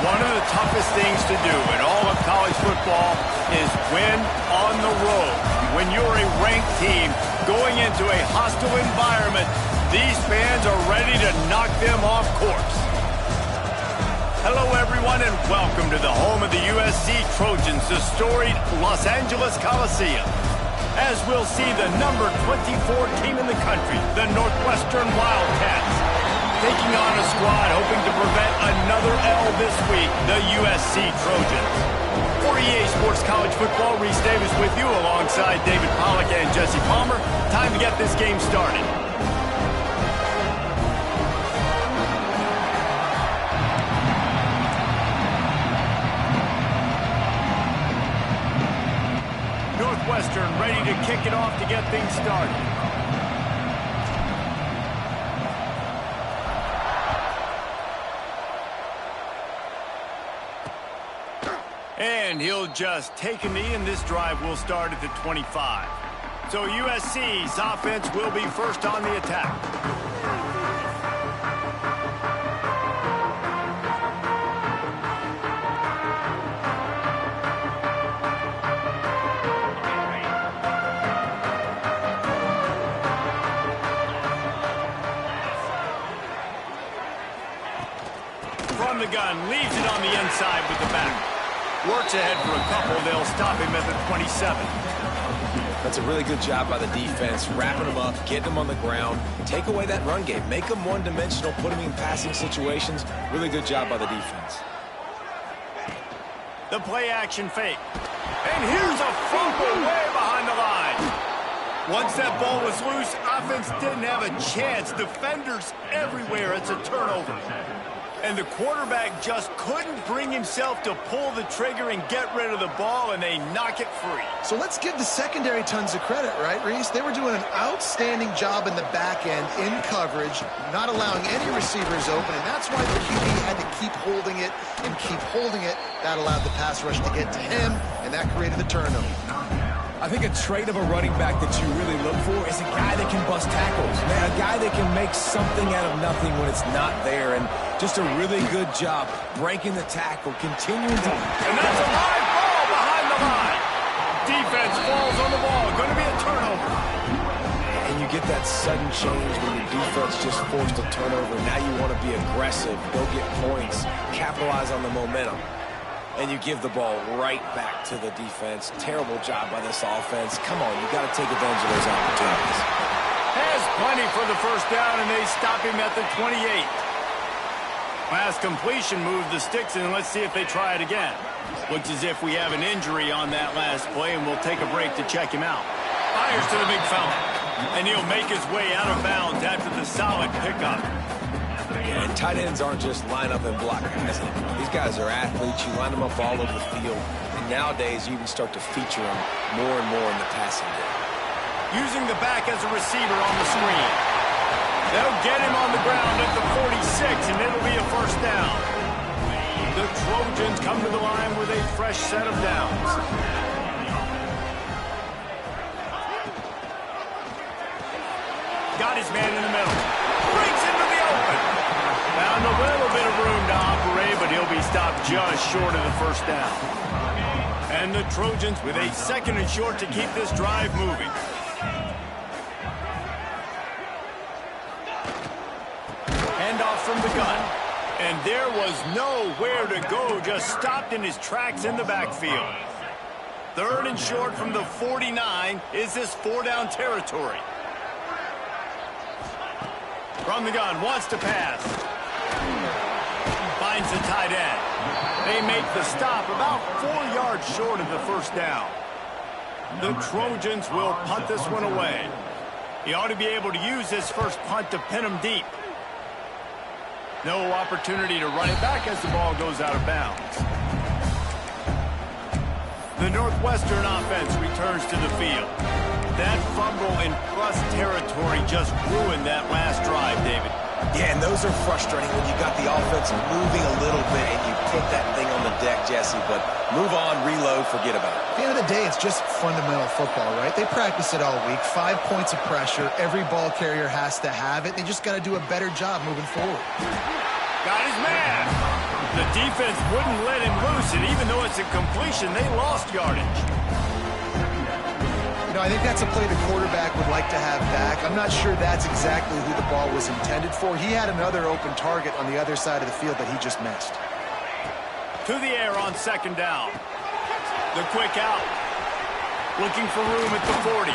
One of the toughest things to do in all of college football is win on the road. When you're a ranked team going into a hostile environment, these fans are ready to knock them off course. Hello, everyone, and welcome to the home of the USC Trojans, the storied Los Angeles Coliseum. As we'll see the number 24 team in the country, the Northwestern Wildcats, taking on a squad hoping to prevent another L this week, the USC Trojans. For EA Sports College Football, Reese Davis with you alongside David Pollack and Jesse Palmer. Time to get this game started. Northwestern ready to kick it off to get things started. And he'll just take a knee, and this drive will start at the 25. So USC's offense will be first on the attack. From the gun, leaves it on the inside with the back. Works ahead for a couple. They'll stop him at the 27. That's a really good job by the defense, wrapping him up, getting him on the ground, take away that run game, make him one-dimensional, put him in passing situations. Really good job by the defense. The play-action fake. And here's a fumble way behind the line. Once that ball was loose, offense didn't have a chance. Defenders everywhere. It's a turnover. And the quarterback just couldn't bring himself to pull the trigger and get rid of the ball, and they knock it free. So let's give the secondary tons of credit, right, Reese? They were doing an outstanding job in the back end, in coverage, not allowing any receivers open, and that's why the QB had to keep holding it and keep holding it. That allowed the pass rush to get to him, and that created the turnover. I think a trait of a running back that you really look for is a guy that can bust tackles. Man, a guy that can make something out of nothing when it's not there. And just a really good job breaking the tackle, continuing to... And that's a live ball behind the line. Defense falls on the ball. Going to be a turnover. And you get that sudden change when your defense just forced a turnover. Now you want to be aggressive, go get points, capitalize on the momentum. And you give the ball right back to the defense. Terrible job by this offense. Come on, you got to take advantage of those opportunities. Has plenty for the first down, and they stop him at the 28. Last completion moved the sticks, and let's see if they try it again. Looks as if we have an injury on that last play, and we'll take a break to check him out. Fires to the big fella, and he'll make his way out of bounds after the solid pickup. And tight ends aren't just line up and block guys. These guys are athletes. You line them up all over the field. And nowadays, you can start to feature them more and more in the passing game. Using the back as a receiver on the screen. They'll get him on the ground at the 46, and it'll be a first down. The Trojans come to the line with a fresh set of downs. Got his man in the middle. Brings him to the open. Found a little bit of room to operate, but he'll be stopped just short of the first down. And the Trojans with a second and short to keep this drive moving. Handoff from the gun. And there was nowhere to go, just stopped in his tracks in the backfield. Third and short from the 49. Is this four-down territory? From the gun, wants to pass. Finds the tight end. They make the stop about 4 yards short of the first down. The Trojans will punt this one away. He ought to be able to use this first punt to pin him deep. No opportunity to run it back as the ball goes out of bounds. The Northwestern offense returns to the field. That fumble in plus territory just ruined that last drive, David. Yeah, and those are frustrating when you got the offense moving a little bit and you put that thing on the deck, Jesse. But move on, reload, forget about it. At the end of the day, it's just fundamental football, right? They practice it all week. 5 points of pressure. Every ball carrier has to have it. They just got to do a better job moving forward. Got his man. The defense wouldn't let him loose, and even though it's a completion, they lost yardage. You know, I think that's a play the quarterback would like to have back. I'm not sure that's exactly who the ball was intended for. He had another open target on the other side of the field that he just missed. To the air on second down. The quick out. Looking for room at the 40.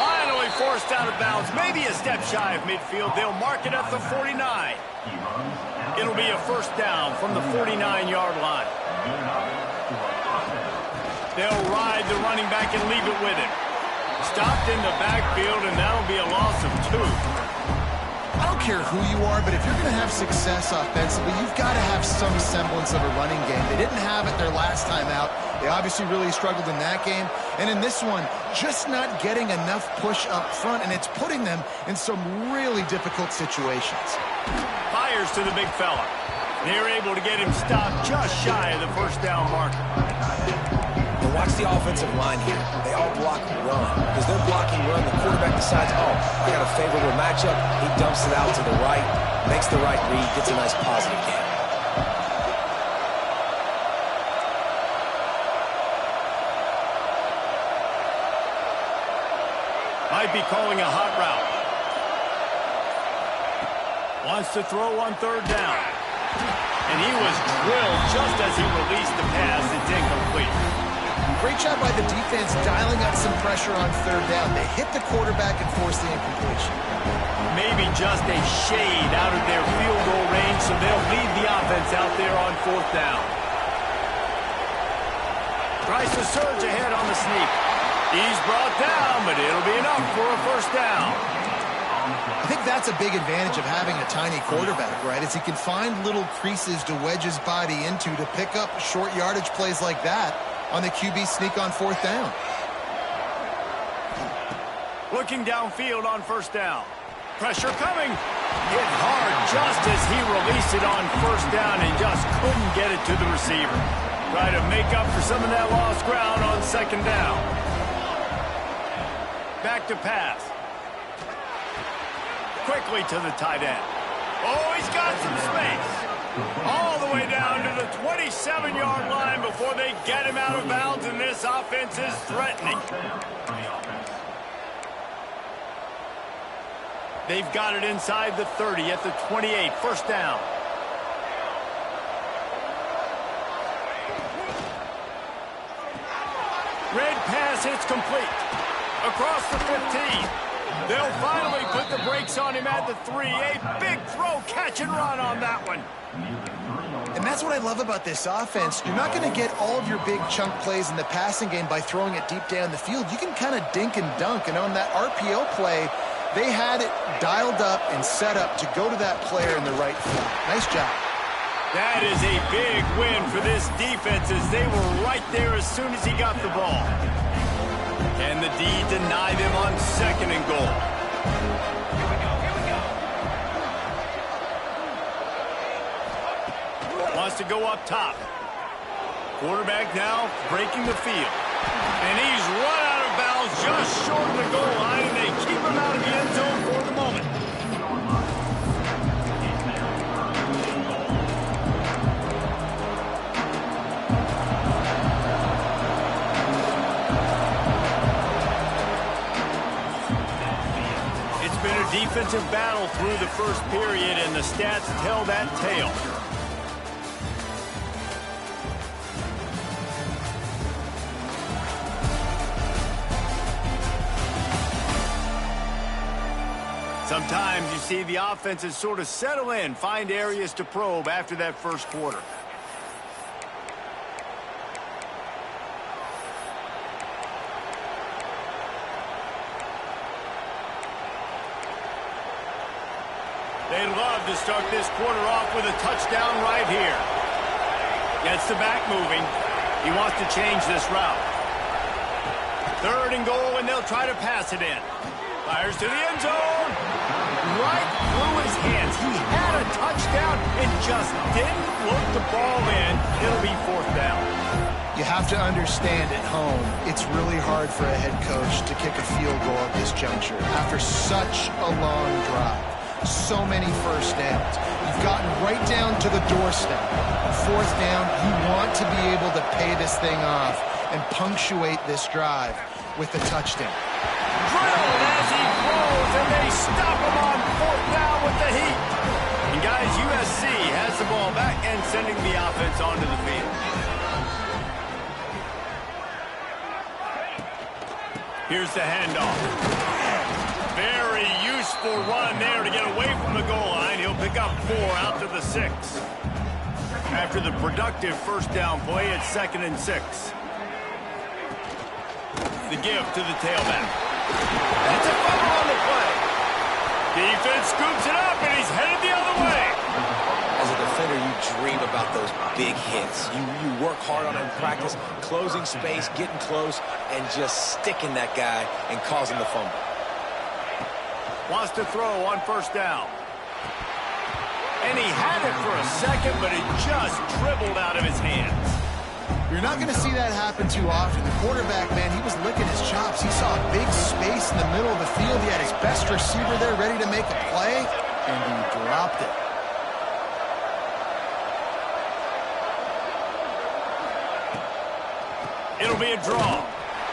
Finally forced out of bounds. Maybe a step shy of midfield. They'll mark it at the 49. It'll be a first down from the 49-yard line. They'll ride the running back and leave it with him. Stopped in the backfield, and that'll be a loss of 2. I don't care who you are, but if you're going to have success offensively, you've got to have some semblance of a running game. They didn't have it their last time out. They obviously really struggled in that game. And in this one, just not getting enough push up front, and it's putting them in some really difficult situations. Fires to the big fella. They're able to get him stopped just shy of the first down marker. But watch the offensive line here. They all block run. Because they're blocking run, the quarterback decides, oh, I got a favorable matchup. He dumps it out to the right, makes the right read, gets a nice positive gain. Might be calling a hot route. Wants to throw on third down. And he was drilled just as he released the pass. It's incomplete. Great job by the defense dialing up some pressure on third down. They hit the quarterback and forced the incompletion. Maybe just a shade out of their field goal range, so they'll lead the offense out there on fourth down. Tries to surge ahead on the sneak. He's brought down, but it'll be enough for a first down. I think that's a big advantage of having a tiny quarterback, right? Is he can find little creases to wedge his body into to pick up short yardage plays like that on the QB sneak on fourth down. Looking downfield on first down. Pressure coming. Hit hard just as he released it on first down and just couldn't get it to the receiver. Try to make up for some of that lost ground on second down. Back to pass. Quickly to the tight end. Oh, he's got some space. All the way down to the 27-yard line before they get him out of bounds, and this offense is threatening. They've got it inside the 30 at the 28. First down. Red pass hits complete. Across the 15. They'll finally put the brakes on him at the 3. A big throw, catch and run on that one. And that's what I love about this offense. You're not going to get all of your big chunk plays in the passing game by throwing it deep down the field. You can kind of dink and dunk. And on that RPO play, they had it dialed up and set up to go to that player in the right flat. Nice job. That is a big win for this defense as they were right there as soon as he got the ball. Can the D deny them on second and goal? Wants to go up top. Quarterback now breaking the field. And he's run out of bounds just short of the goal line, and they keep him out of the end zone for the moment. It's been a defensive battle through the first period, and the stats tell that tale. Sometimes you see the offenses sort of settle in, find areas to probe after that first quarter. They'd love to start this quarter off with a touchdown right here. Gets the back moving. He wants to change this route. Third and goal, and they'll try to pass it in. Fires to the end zone. Right through his hands. He had a touchdown and just didn't look the ball in. It'll be fourth down. You have to understand at home, it's really hard for a head coach to kick a field goal at this juncture after such a long drive. so many first downs. You've gotten right down to the doorstep. Fourth down, you want to be able to pay this thing off and punctuate this drive with a touchdown. Drilled as he throws, and they stop him on fourth down with the heat. And guys, USC has the ball back and sending the offense onto the field. Here's the handoff. Very useful run there to get away from the goal line. He'll pick up 4 out to the 6. After the productive first down play, it's 2nd and 6. The give to the tailback. It's a fumble on the play. Defense scoops it up, and he's headed the other way. As a defender, you dream about those big hits. You work hard on it in practice, closing space, getting close, and just sticking that guy and causing the fumble. Wants to throw on first down. And he had it for a second, but it just dribbled out of his hands. You're not going to see that happen too often. The quarterback, man, he was licking his chops. He saw a big space in the middle of the field. He had his best receiver there ready to make a play, and he dropped it. It'll be a draw.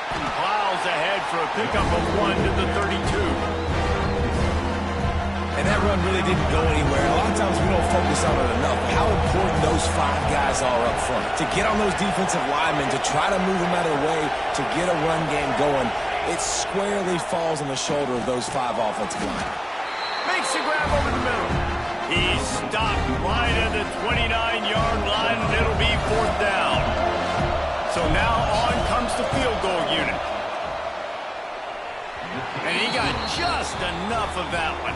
Plows ahead for a pickup of 1 to the 32. And that run really didn't go anywhere. A lot of times we don't focus on it enough. How important those 5 guys are up front. To get on those defensive linemen, to try to move them out of the way, to get a run game going, it squarely falls on the shoulder of those 5 offensive linemen. Makes the grab over the middle. He's stopped right at the 29-yard line, and it'll be 4th down. So now on comes the field goal unit. And he got just enough of that one.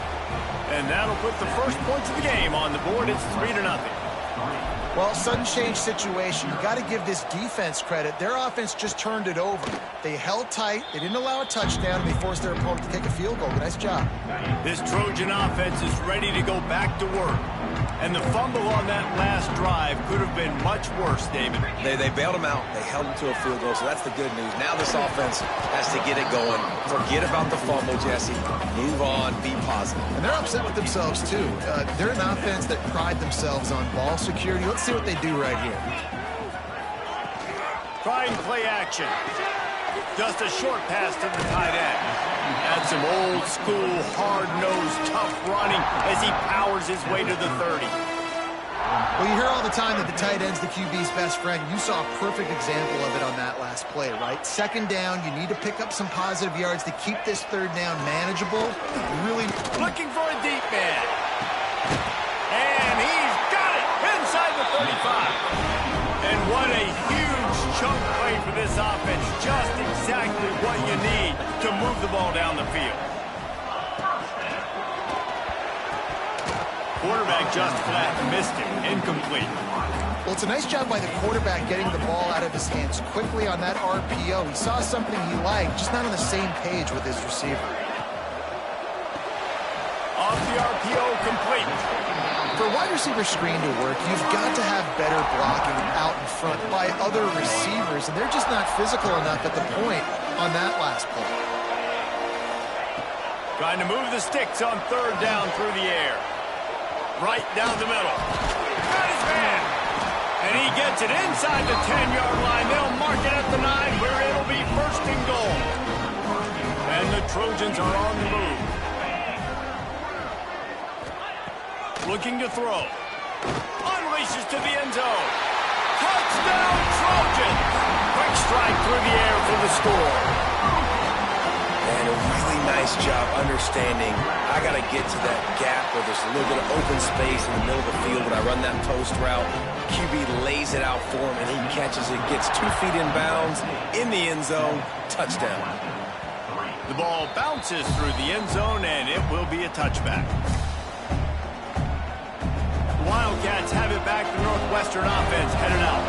And that'll put the first points of the game on the board. It's 3-0. Well, sudden change situation. You got to give this defense credit. Their offense just turned it over. They held tight. They didn't allow a touchdown, and they forced their opponent to take a field goal. Nice job. This Trojan offense is ready to go back to work. And the fumble on that last drive could have been much worse, David. They bailed him out. They held him to a field goal, so that's the good news. Now this offense has to get it going. Forget about the fumble, Jesse. Move on. Be positive. And they're upset with themselves, too. They're an offense that pride themselves on ball security. Let's see what they do right here. Trying play action. Just a short pass to the tight end. That's some old-school, hard-nosed, tough running as he powers his way to the 30. Well, you hear all the time that the tight end's the QB's best friend. You saw a perfect example of it on that last play, right? 2nd down, you need to pick up some positive yards to keep this 3rd down manageable. Really looking for a deep man. And he's got it inside the 35. And what a huge chunk play for this offense. Just exactly what you need to move the ball down the field. Quarterback just flat missed it. Incomplete. Well, it's a nice job by the quarterback getting the ball out of his hands quickly on that RPO. He saw something he liked, just not on the same page with his receiver. Off the RPO, complete. For a wide receiver screen to work, you've got to have better blocking out in front by other receivers, and they're just not physical enough at the point on that last play. Trying to move the sticks on 3rd down through the air. Right down the middle. Got his man. And he gets it inside the 10-yard line. They'll mark it at the 9, where it'll be 1st and goal. And the Trojans are on the move. Looking to throw. Unleashes to the end zone. Touchdown, Trojans! Quick strike through the air for the score. And a really nice job understanding I got to get to that gap where there's a little bit of open space in the middle of the field when I run that post route. QB lays it out for him, and he catches it, gets 2 feet in bounds, in the end zone, touchdown. The ball bounces through the end zone, and it will be a touchback. The Wildcats have it back. The Northwestern offense headed out.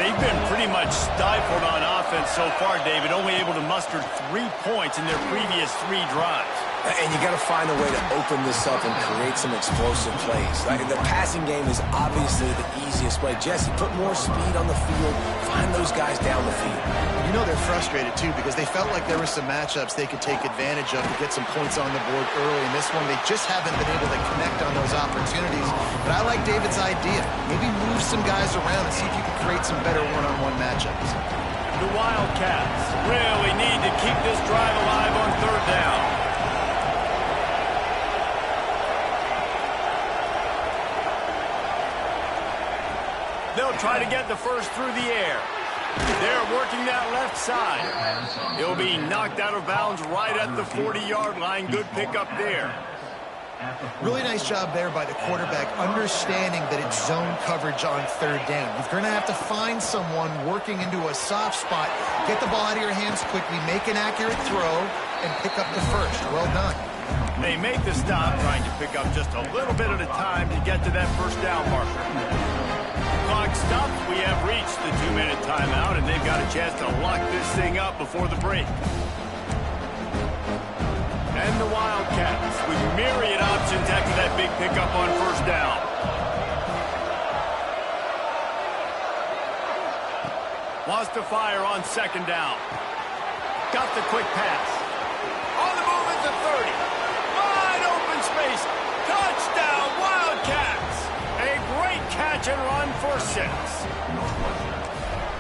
They've been pretty much stifled on offense offense so far, David, only able to muster 3 points in their previous 3 drives. And you got to find a way to open this up and create some explosive plays. Like, the passing game is obviously the easiest way. Jesse, put more speed on the field. Find those guys down the field. You know they're frustrated, too, because they felt like there were some matchups they could take advantage of to get some points on the board early. In this one, they just haven't been able to connect on those opportunities. But I like David's idea. Maybe move some guys around and see if you can create some better one-on-one matchups. The Wildcats really need to keep this drive alive on 3rd down. They'll try to get the first through the air. They're working that left side. He'll be knocked out of bounds right at the 40-yard line. Good pickup there. Really nice job there by the quarterback, understanding that it's zone coverage on 3rd down. You're going to have to find someone working into a soft spot, get the ball out of your hands quickly, make an accurate throw, and pick up the first. Well done. They make the stop, trying to pick up just a little bit at a time to get to that 1st down marker. Clock stopped. We have reached the 2-minute timeout, and they've got a chance to lock this thing up before the break. And the Wildcats with myriad options after that big pickup on 1st down. Wants to fire on 2nd down. Got the quick pass. On the move at the 30. Wide open space. Touchdown, Wildcats. A great catch and run for 6.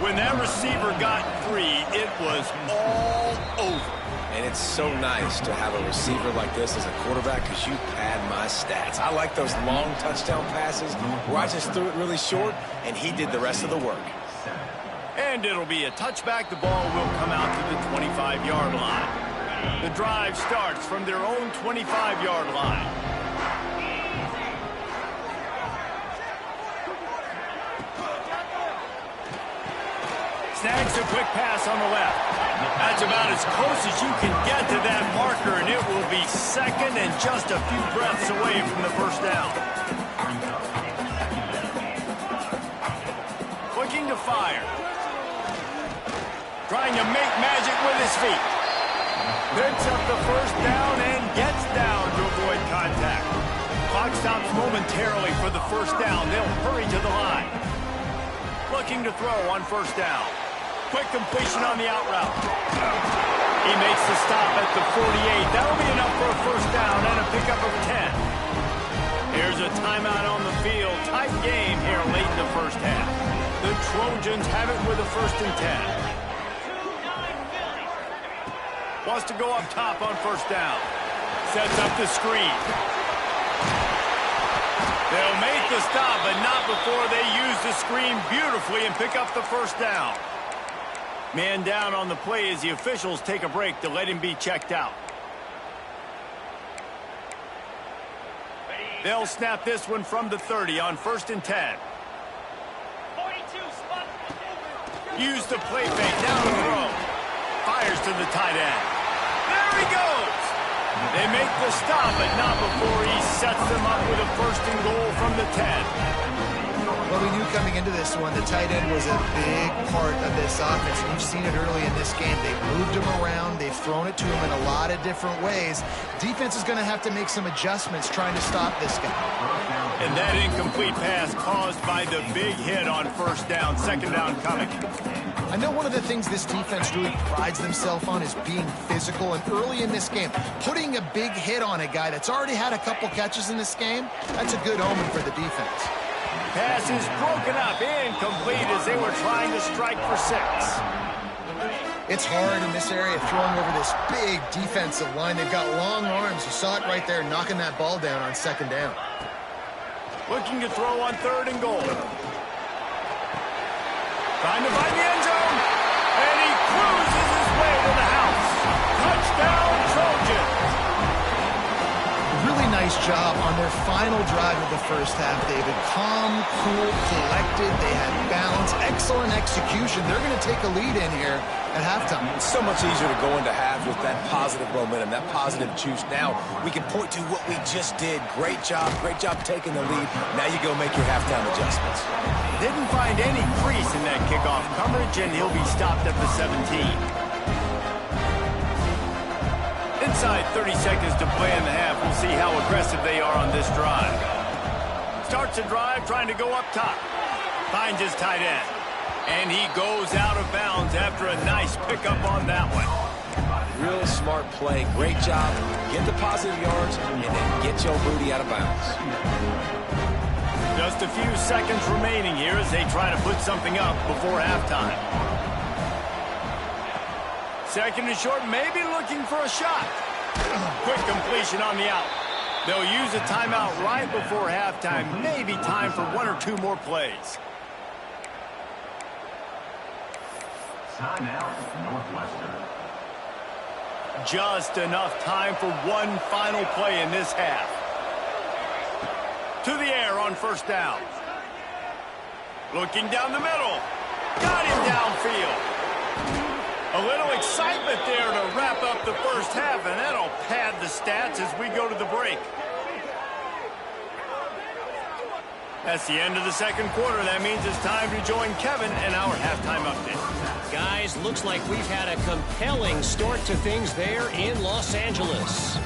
When that receiver got free, it was all over. And it's so nice to have a receiver like this as a quarterback because you pad my stats. I like those long touchdown passes where I just threw it really short and he did the rest of the work. And it'll be a touchback. The ball will come out to the 25-yard line. The drive starts from their own 25-yard line. Snags a quick pass on the left. That's about as close as you can get to that marker, and it will be 2nd and just a few breaths away from the 1st down. Looking to fire. Trying to make magic with his feet. Picks up the 1st down and gets down to avoid contact. Clock stops momentarily for the 1st down. They'll hurry to the line. Looking to throw on 1st down. Quick completion on the out route. He makes the stop at the 48. That'll be enough for a 1st down and a pickup of 10. Here's a timeout on the field. Tight game here late in the 1st half. The Trojans have it with a 1st and 10. Wants to go up top on 1st down. Sets up the screen. They'll make the stop, but not before they use the screen beautifully and pick up the 1st down. Man down on the play as the officials take a break to let him be checked out. They'll snap this one from the 30 on 1st and 10. Use the play fake, down the throw. Fires to the tight end. There he goes! They make the stop, but not before he sets them up with a 1st and goal from the 10. Well, we knew coming into this one, the tight end was a big part of this offense. And you've seen it early in this game. They've moved him around. They've thrown it to him in a lot of different ways. Defense is going to have to make some adjustments trying to stop this guy. And that incomplete pass caused by the big hit on 1st down. 2nd down coming. I know one of the things this defense really prides themselves on is being physical. And early in this game, putting a big hit on a guy that's already had a couple catches in this game, that's a good omen for the defense. Pass is broken up, incomplete as they were trying to strike for 6. It's hard in this area throwing over this big defensive line. They've got long arms. You saw it right there, knocking that ball down on 2nd down. Looking to throw on 3rd and goal. Trying to find the end zone, and he cruises his way to the house. Touchdown, Trojans. Really nice job on their final drive of the 1st half, David. Calm, cool, collected. They had balance, excellent execution. They're going to take a lead in here at halftime. It's so much easier to go into half with that positive momentum, that positive juice. Now we can point to what we just did. Great job taking the lead. Now you go make your halftime adjustments. Didn't find any crease in that kickoff coverage, and he'll be stopped at the 17. Inside 30 seconds to play in the half. We'll see how aggressive they are on this drive. Starts a drive trying to go up top. Finds his tight end. And he goes out of bounds after a nice pickup on that one. Real smart play. Great job. Get the positive yards and then get your booty out of bounds. Just a few seconds remaining here as they try to put something up before halftime. Second and short, maybe looking for a shot. Quick completion on the out. They'll use a timeout right before halftime. Maybe time for one or two more plays. Timeout, Northwestern. Just enough time for one final play in this half. To the air on first down. Looking down the middle. Got him downfield. A little excitement there to wrap up the first half, and that'll pad the stats as we go to the break. That's the end of the second quarter. That means it's time to join Kevin and our halftime update. Guys, looks like we've had a compelling start to things there in Los Angeles.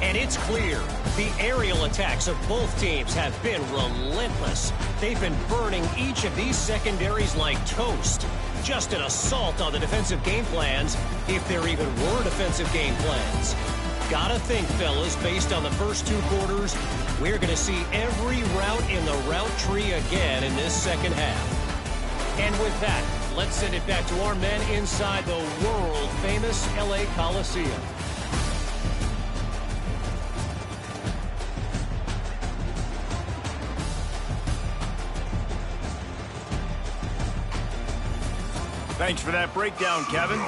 And it's clear the aerial attacks of both teams have been relentless. They've been burning each of these secondaries like toast. Just an assault on the defensive game plans, if there even were defensive game plans. Gotta think, fellas, based on the first two quarters, we're going to see every route in the route tree again in this second half. And with that, let's send it back to our men inside the world-famous LA Coliseum. Thanks for that breakdown, Kevin.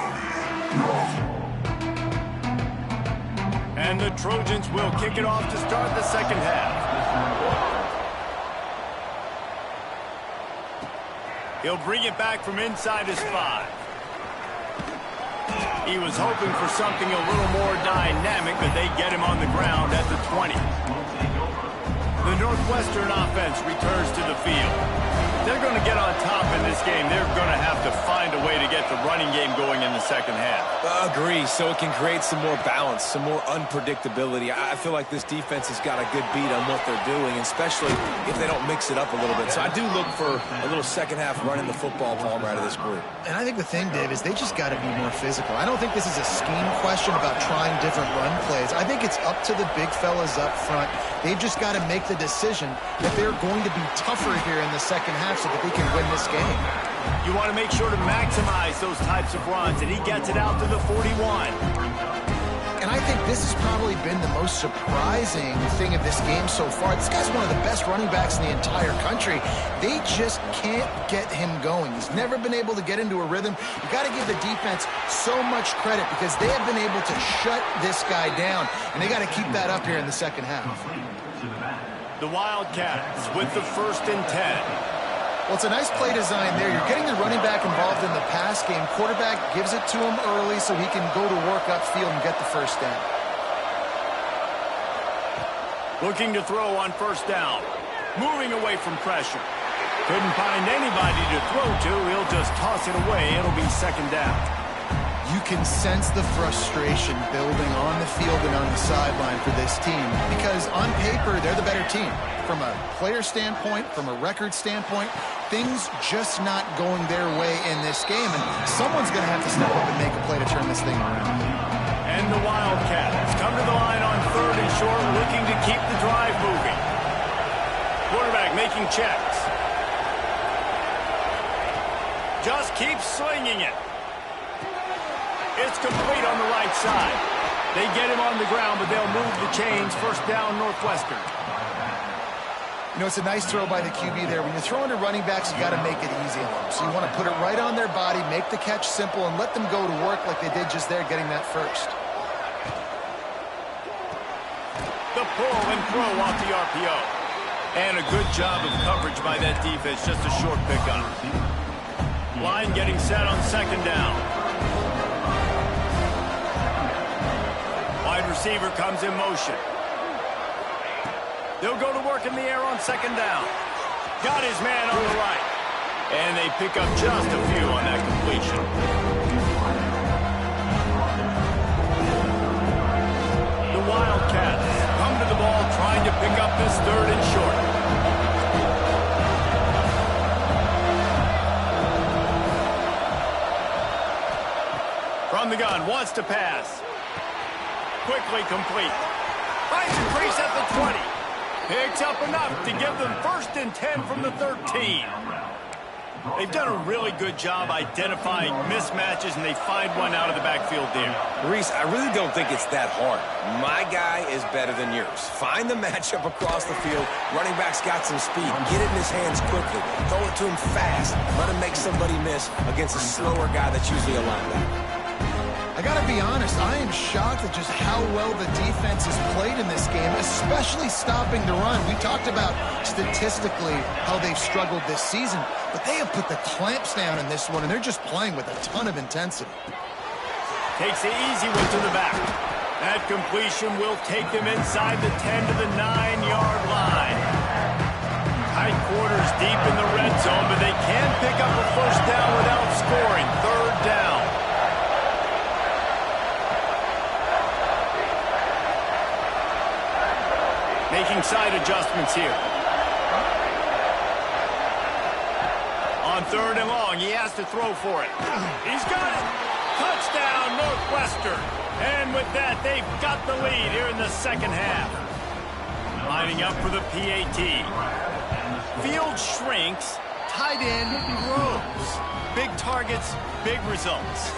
And the Trojans will kick it off to start the second half. He'll bring it back from inside his 5. He was hoping for something a little more dynamic, but they get him on the ground at the 20. The Northwestern offense returns to the field. They're going to get on top in this game. They're going to have to find a way to get the running game going in the second half. Agree, so it can create some more balance, some more unpredictability. I feel like this defense has got a good beat on what they're doing, especially if they don't mix it up a little bit. So I do look for a little second half running the football palm out of this group. And I think the thing, Dave, is they just got to be more physical. I don't think this is a scheme question about trying different run plays. I think it's up to the big fellas up front. They've just got to make the decision that they're going to be tougher here in the second half so that they can win this game. You want to make sure to maximize those types of runs, and he gets it out to the 41. And I think this has probably been the most surprising thing of this game so far. This guy's one of the best running backs in the entire country. They just can't get him going. He's never been able to get into a rhythm. You got to give the defense so much credit because they have been able to shut this guy down, and they got to keep that up here in the second half. The Wildcats with the 1st and 10. Well, it's a nice play design there. You're getting the running back involved in the pass game. Quarterback gives it to him early so he can go to work upfield and get the first down. Looking to throw on first down. Moving away from pressure. Couldn't find anybody to throw to. He'll just toss it away. It'll be second down. You can sense the frustration building on the field and on the sideline for this team because on paper, they're the better team. From a player standpoint, from a record standpoint, things just not going their way in this game, and someone's going to have to step up and make a play to turn this thing around. And the Wildcats come to the line on 3rd and short, looking to keep the drive moving. Quarterback making checks. Just keeps slinging it. It's complete on the right side. They get him on the ground, but they'll move the chains. First down, Northwestern. You know, it's a nice throw by the QB there. When you're throwing to running backs, you got to make it easy on them. So you want to put it right on their body, make the catch simple, and let them go to work like they did just there, getting that first. The pull and throw off the RPO. And a good job of coverage by that defense. Just a short pickup. Line getting set on second down. receiver comes in motion. They'll go to work in the air on second down. Got his man on the right. And they pick up just a few on that completion. The Wildcats come to the ball trying to pick up this third and short. From the gun, wants to pass. Quickly complete. Finds a crease at the 20. Picks up enough to give them 1st and 10 from the 13. They've done a really good job identifying mismatches, and they find one out of the backfield there. Reese, I really don't think it's that hard. My guy is better than yours. Find the matchup across the field. Running back's got some speed. Get it in his hands quickly. Throw it to him fast. Let him make somebody miss against a slower guy that's usually a linebacker. I gotta be honest, I am shocked at just how well the defense has played in this game, especially stopping the run. We talked about statistically how they've struggled this season, but they have put the clamps down in this one, and they're just playing with a ton of intensity. Takes the easy one to the back. That completion will take them inside the 10 to the 9-yard line. Tight quarters deep in the red zone, but they can pick up a first down without scoring. 3rd down. Making side adjustments here. On 3rd and long, he has to throw for it. He's got it. Touchdown, Northwestern. And with that, they've got the lead here in the second half. Lining up for the PAT. Field shrinks, tight end grows. Big targets, big results.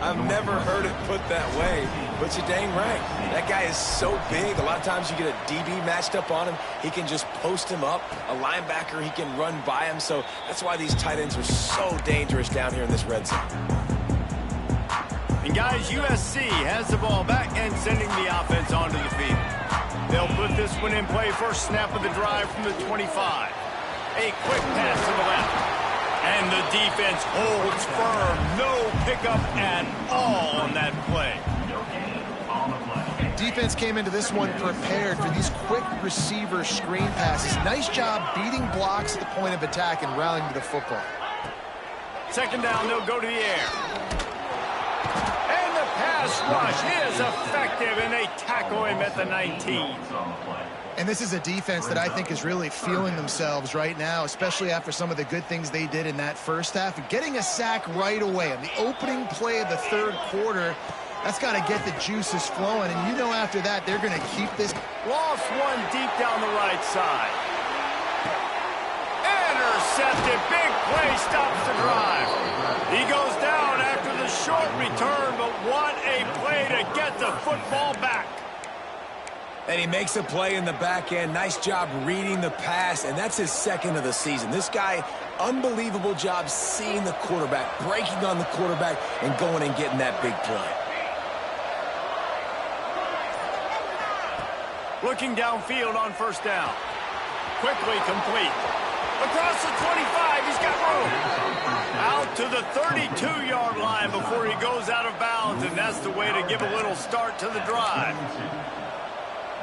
I've never heard it put that way, but you're dang right. That guy is so big. A lot of times you get a DB matched up on him. He can just post him up. A linebacker, he can run by him. So that's why these tight ends are so dangerous down here in this red zone. And guys, USC has the ball back and sending the offense onto the field. They'll put this one in play first snap of the drive from the 25. A quick pass to the left. And the defense holds firm. No pickup at all on that play. Defense came into this one prepared for these quick receiver screen passes. Nice job beating blocks at the point of attack and rallying to the football. Second down, they'll go to the air. And the pass rush is effective, and they tackle him at the 19. And this is a defense that I think is really feeling themselves right now, especially after some of the good things they did in that first half. Getting a sack right away on the opening play of the 3rd quarter, that's got to get the juices flowing. And you know after that, they're going to keep this. Lost one deep down the right side. Intercepted. Big play stops the drive. He goes down after the short return, but what a play to get the football back. And he makes a play in the back end. Nice job reading the pass, and that's his 2nd of the season. This guy, unbelievable job seeing the quarterback, breaking on the quarterback, and going and getting that big play. Looking downfield on 1st down. Quickly complete. Across the 25, he's got room. Out to the 32-yard line before he goes out of bounds, and that's the way to give a little start to the drive.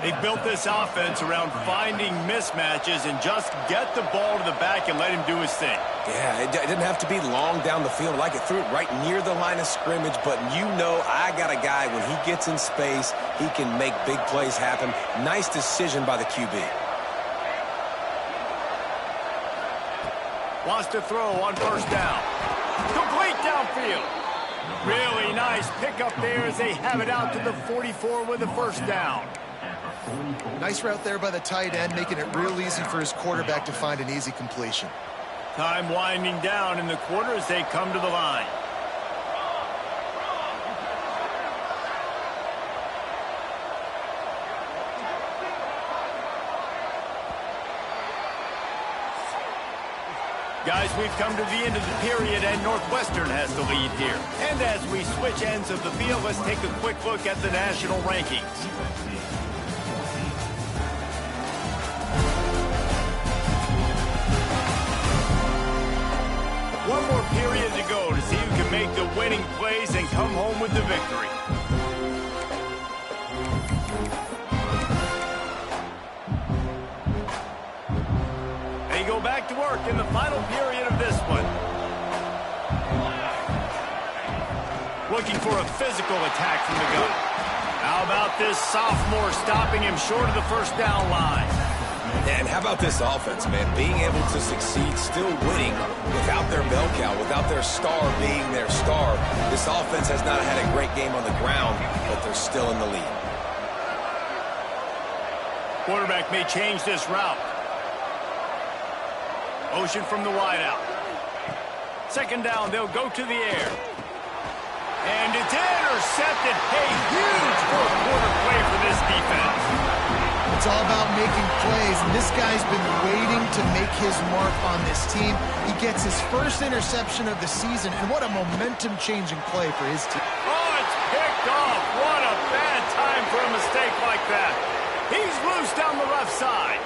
They built this offense around finding mismatches and just get the ball to the back and let him do his thing. Yeah, it didn't have to be long down the field. Like it threw it right near the line of scrimmage, but you know I got a guy, when he gets in space, he can make big plays happen. Nice decision by the QB. Wants to throw on 1st down. Complete downfield. Really nice pickup there as they have it out to the 44 with the 1st down. Nice route there by the tight end, making it real easy for his quarterback to find an easy completion. Time winding down in the quarter as they come to the line. Guys, we've come to the end of the period, and Northwestern has the lead here. And as we switch ends of the field, let's take a quick look at the national rankings. One more period to go to see who can make the winning plays and come home with the victory. mark in the final period of this one. Looking for a physical attack from the gun. How about this sophomore stopping him short of the first down line? And how about this offense, man? Being able to succeed, still winning without their bell cow, without their star being their star. This offense has not had a great game on the ground, but they're still in the lead. Quarterback may change this route. Motion from the wideout. Second down, they'll go to the air. And it's intercepted. A huge fourth-quarter play for this defense. It's all about making plays, and this guy's been waiting to make his mark on this team. He gets his first interception of the season, and what a momentum-changing play for his team. Oh, it's picked off. What a bad time for a mistake like that. He's loose down the left side.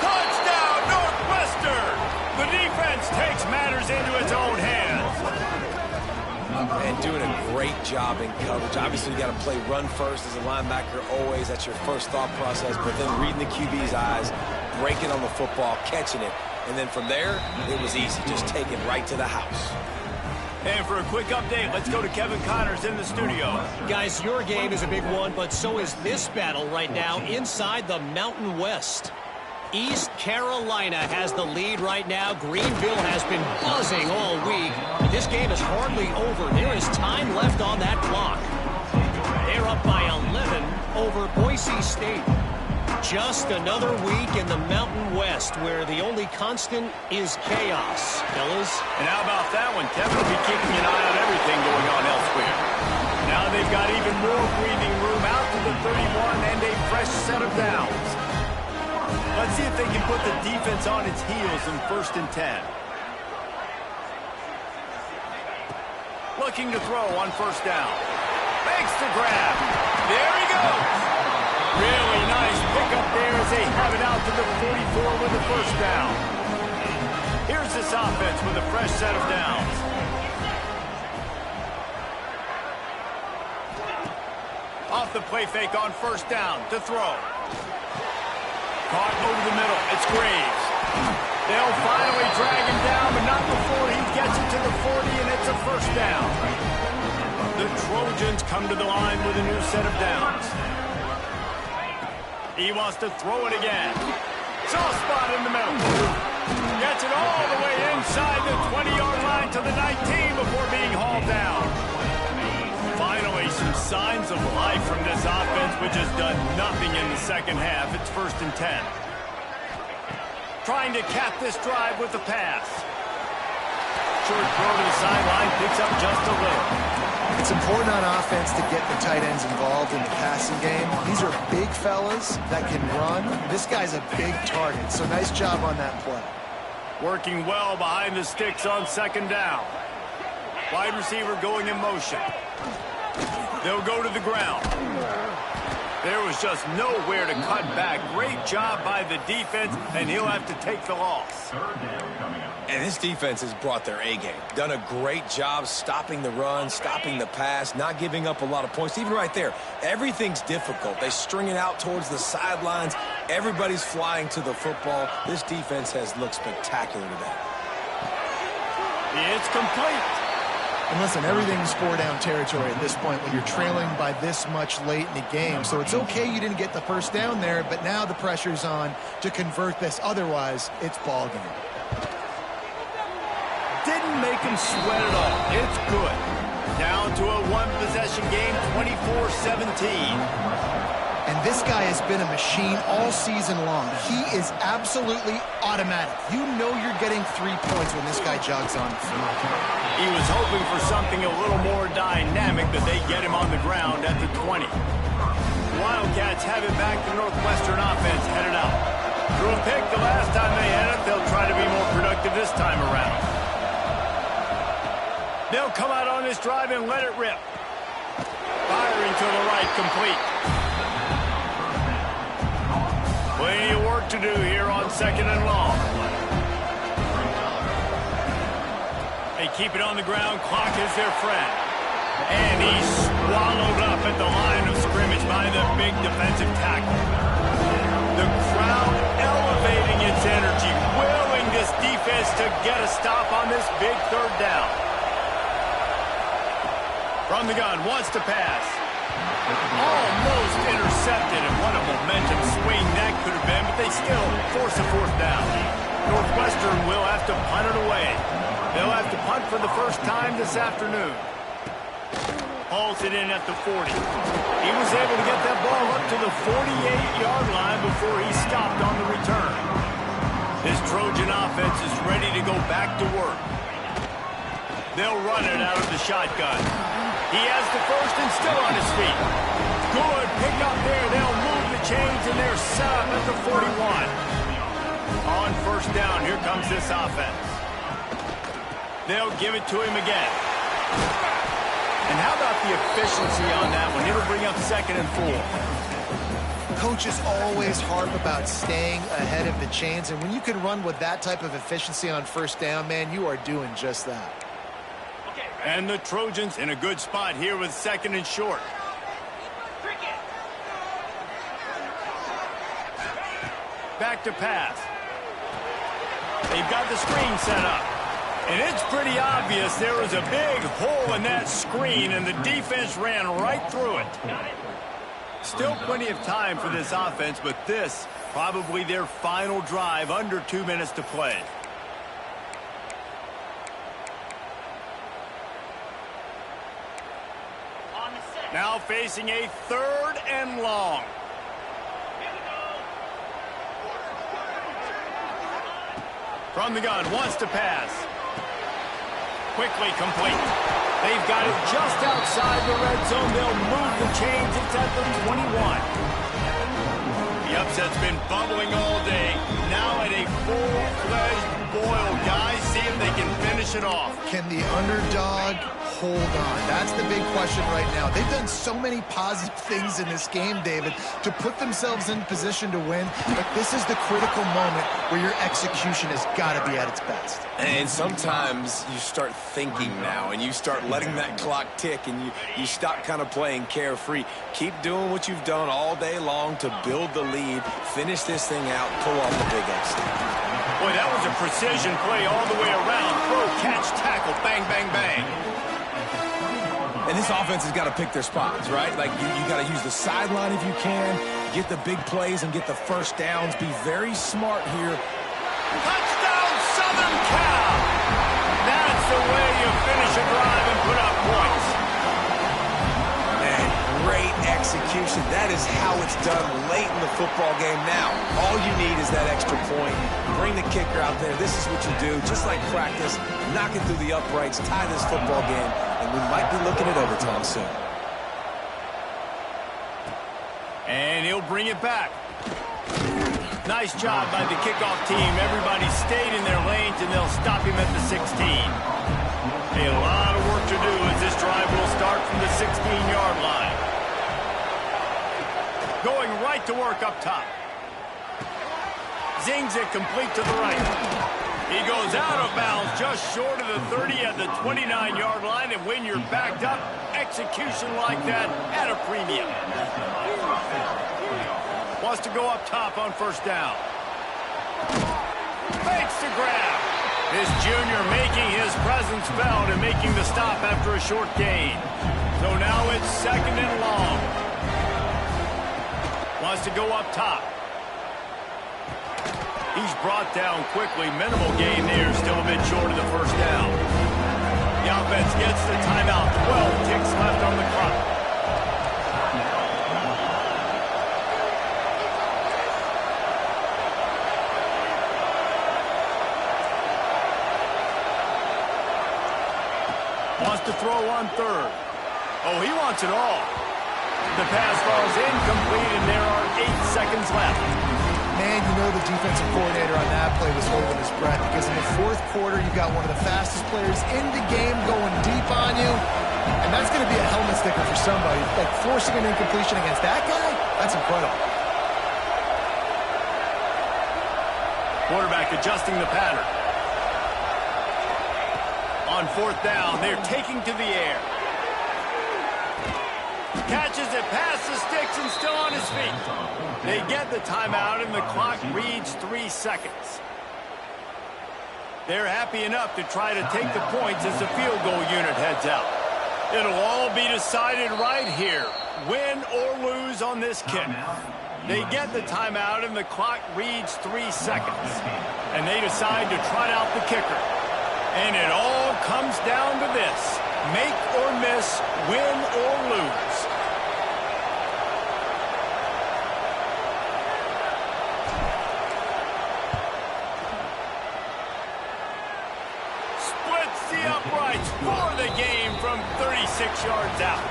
Touchdown, Northwestern! The defense takes matters into its own hands. And doing a great job in coverage. Obviously, you got to play run first as a linebacker always. That's your first thought process. But then reading the QB's eyes, breaking on the football, catching it. And then from there, it was easy. Just take it right to the house. And for a quick update, let's go to Kevin Connors in the studio. Guys, your game is a big one, but so is this battle right now inside the Mountain West. East Carolina has the lead right now. Greenville has been buzzing all week. This game is hardly over. There is time left on that clock. They're up by 11 over Boise State. Just another week in the Mountain West where the only constant is chaos, fellas. And how about that one? Kevin will be keeping an eye on everything going on elsewhere. Now they've got even more breathing room out to the 31 and a fresh set of downs. Let's see if they can put the defense on its heels in 1st and 10. Looking to throw on 1st down. Makes the grab. There he goes. Really nice pickup there as they have it out to the 44 with the 1st down. Here's this offense with a fresh set of downs. Off the play fake on 1st down to throw. Caught over the middle. It's Graves. They'll finally drag him down, but not before he gets it to the 40, and it's a 1st down. The Trojans come to the line with a new set of downs. He wants to throw it again. Soft spot in the middle. Gets it all the way inside the 20-yard line to the 19 before being hauled down. Finally, some signs of life from this offense, which has done nothing in the second half. It's 1st and 10. Trying to cap this drive with the pass. Short throw to the sideline, picks up just a little. It's important on offense to get the tight ends involved in the passing game. These are big fellas that can run. This guy's a big target, so nice job on that play. Working well behind the sticks on 2nd down. Wide receiver going in motion. They'll go to the ground. There was just nowhere to cut back. Great job by the defense, and he'll have to take the loss. And this defense has brought their A-game. Done a great job stopping the run, stopping the pass, not giving up a lot of points. Even right there, everything's difficult. They string it out towards the sidelines. Everybody's flying to the football. This defense has looked spectacular today. It's complete. And listen, everything's four-down territory at this point when you're trailing by this much late in the game. So it's okay you didn't get the 1st down there, but now the pressure's on to convert this. Otherwise, it's ball game. Didn't make him sweat at all. It's good. Down to a one-possession game, 24-17. And this guy has been a machine all season long. He is absolutely automatic. You know you're getting 3 points when this guy jogs on the field. He was hoping for something a little more dynamic, but they get him on the ground at the 20. Wildcats have it back. The Northwestern offense headed out. Threw a pick the last time they had it. They'll try to be more productive this time around. They'll come out on this drive and let it rip. Firing to the right, complete. Plenty of work to do here on 2nd and long. They keep it on the ground. Clock is their friend. And he's swallowed up at the line of scrimmage by the big defensive tackle. The crowd elevating its energy, willing to this defense to get a stop on this big third down. From the gun, wants to pass. Almost intercepted, and what a momentum swing that could have been, but they still force a fourth down. Northwestern will have to punt it away. They'll have to punt for the first time this afternoon. Hauls it in at the 40. He was able to get that ball up to the 48-yard line before he stopped on the return. His Trojan offense is ready to go back to work. They'll run it out of the shotgun. He has the first and still on his feet. Good pick up there. They'll move the chains, and they're set up at the 41. On first down, here comes this offense. They'll give it to him again. And how about the efficiency on that one? It'll bring up 2nd and 4. Coaches always harp about staying ahead of the chains, and when you can run with that type of efficiency on first down, man, you are doing just that. And the Trojans in a good spot here with 2nd and short. Back to pass. They've got the screen set up. And it's pretty obvious there was a big hole in that screen, and the defense ran right through it. Still plenty of time for this offense, but this probably their final drive, under 2 minutes to play. Now facing a 3rd and long. From the gun, wants to pass. Quickly complete. They've got it just outside the red zone. They'll move the chains. It's at the 21. The upset's been bubbling all day. Now at a full-fledged boil. Guys, see if they can finish it off. Can the underdog hold on? That's the big question right now. They've done so many positive things in this game, David, to put themselves in position to win. But this is the critical moment where your execution has got to be at its best. And sometimes you start thinking now, and you start letting that clock tick, and you stop kind of playing carefree. Keep doing what you've done all day long to build the lead, finish this thing out, pull off the big upset. Boy, that was a precision play all the way around. Throw, catch, tackle, bang, bang, bang. And this offense has got to pick their spots, right? Like, you got to use the sideline if you can, get the big plays and get the first downs. Be very smart here. Touchdown, Southern Cal! That's the way you finish a drive and put up points. Man, great execution. That is how it's done late in the football game now. All you need is that extra point. Bring the kicker out there. This is what you do. Just like practice, knock it through the uprights, tie this football game, and we might be looking at overtime soon. And he'll bring it back. Nice job by the kickoff team. Everybody stayed in their lanes, and they'll stop him at the 16. A lot of work to do as this drive will start from the 16-yard line. Going right to work up top. Zings it complete to the right. He goes out of bounds just short of the 30 at the 29-yard line, and when you're backed up, execution like that at a premium. Wants to go up top on first down. Fakes to grab. This junior making his presence felt and making the stop after a short gain. So now it's 2nd and long. Wants to go up top. He's brought down quickly. Minimal gain there. Still a bit short of the first down. The offense gets the timeout. 12 ticks left on the clock. Wants to throw on 3rd. Oh, he wants it all. The pass falls incomplete, and there are 8 seconds left. Man, you know the defensive coordinator on that play was holding his breath, because in the 4th quarter, you've got one of the fastest players in the game going deep on you, and that's going to be a helmet sticker for somebody. Like, forcing an incompletion against that guy, that's incredible. Quarterback adjusting the pattern. On 4th down, they're taking to the air. Catches it past the sticks and still on his feet. They get the timeout, and the clock reads 3 seconds. They're happy enough to try to take the points as the field goal unit heads out. It'll all be decided right here, win or lose on this kick. They get the timeout and the clock reads 3 seconds. And they decide to trot out the kicker. And it all comes down to this, make or miss, win or lose. Splits the uprights for the game from 36 yards out.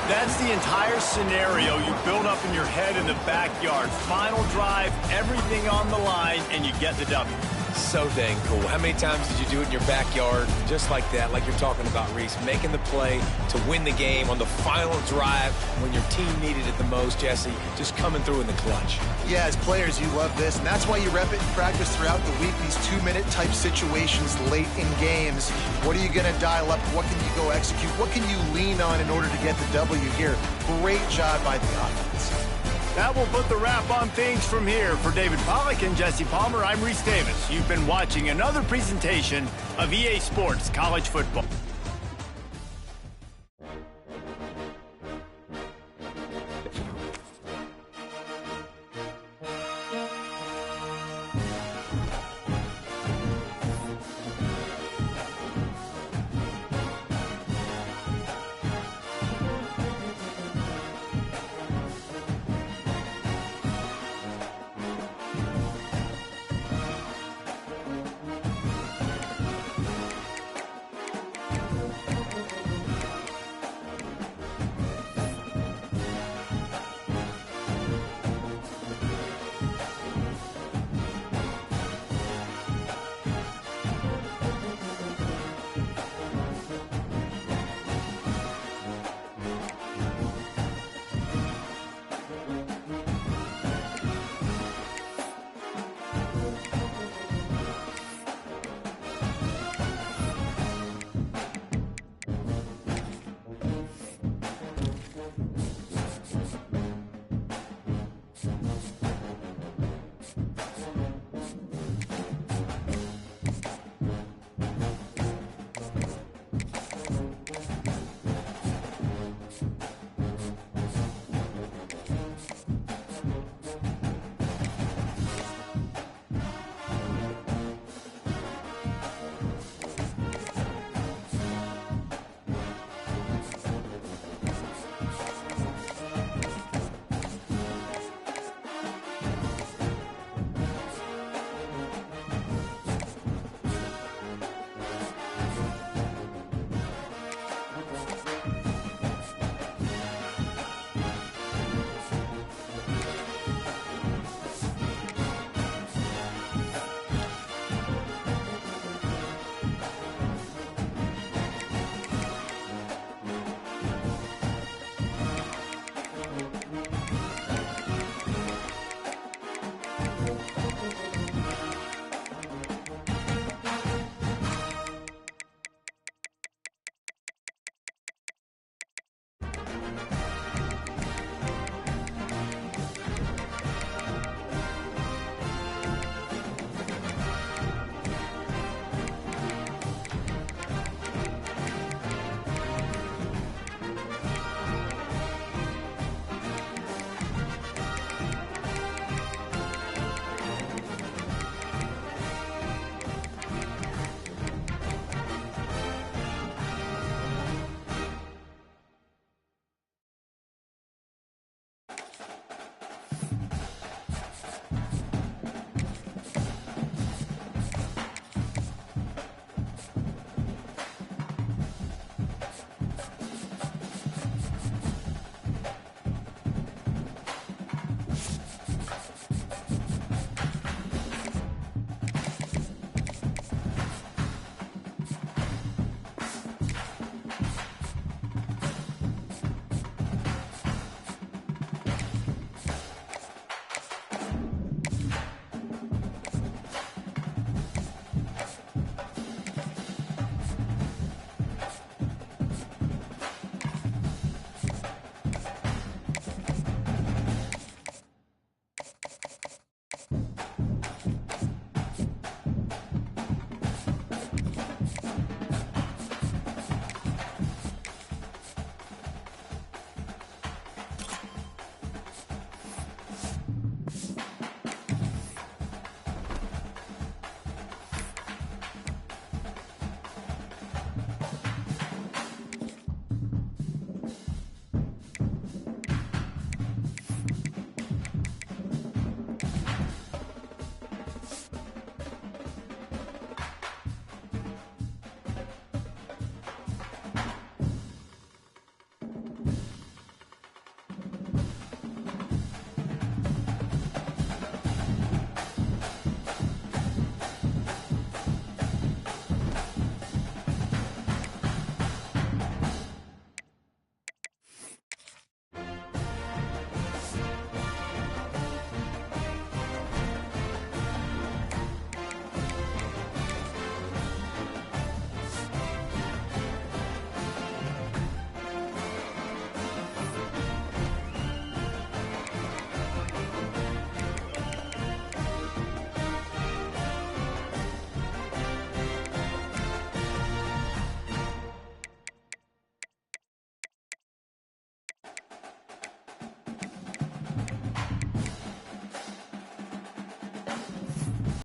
That's the entire scenario you build up in your head in the backyard. Final drive, everything on the line, and you get the W. So dang cool. How many times did you do it in your backyard just like that, like you're talking about, Reese? Making the play to win the game on the final drive when your team needed it the most, Jesse. Just coming through in the clutch. Yeah, as players, you love this, and that's why you rep it in practice throughout the week, these 2-minute type situations late in games. What are you going to dial up? What can you go execute? What can you lean on in order to get the W here? Great job by the offense. That will put the wrap on things from here. For David Pollack and Jesse Palmer, I'm Reese Davis. You've been watching another presentation of EA Sports College Football.